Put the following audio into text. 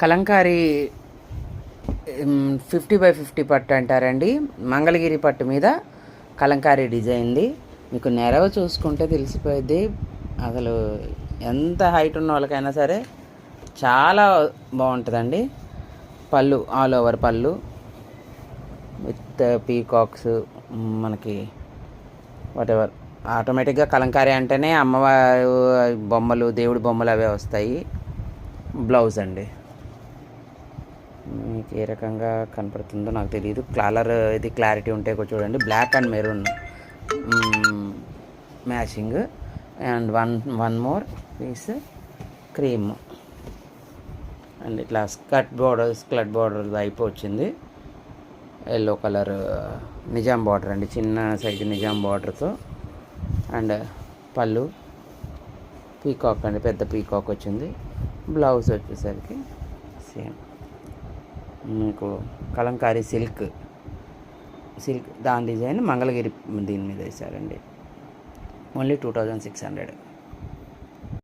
కలంకారీ 50/50 పట్టు అంటారండి. మంగళగిరి పట్టు మీద కలంకారీ డిజైన్ది. మీకు నెరవ చూసుకుంటే తెలిసిపోయింది. అసలు ఎంత హైట్ ఉన్న వాళ్ళకైనా సరే చాలా బాగుంటుందండి. పళ్ళు ఆల్ ఓవర్ పళ్ళు విత్ పీకాక్స్, మనకి వాటెవర్. ఆటోమేటిక్గా కలంకారీ అంటేనే అమ్మవారు బొమ్మలు, దేవుడి బొమ్మలు అవే వస్తాయి. బ్లౌజ్ అండి, మీకు ఏ రకంగా కనపడుతుందో నాకు తెలియదు. కలర్ ఇది క్లారిటీ ఉంటే కూడా చూడండి. Black and maroon matching. And one more piece cream. And ఇట్లా స్కర్ట్ బార్డర్ అయిపోయింది. ఎల్లో కలర్ నిజాం బార్డర్ అండి, చిన్న సైజు నిజాం బార్డర్తో. అండ్ పళ్ళు పీకాక్ అండి, పెద్ద పీకాక్ వచ్చింది. బ్లౌజ్ వచ్చేసరికి సేమ్ మీకు కలంకారీ సిల్క్ దాని డిజైన్ మంగళగిరి దీని మీద వేశారండి. ఓన్లీ 2600.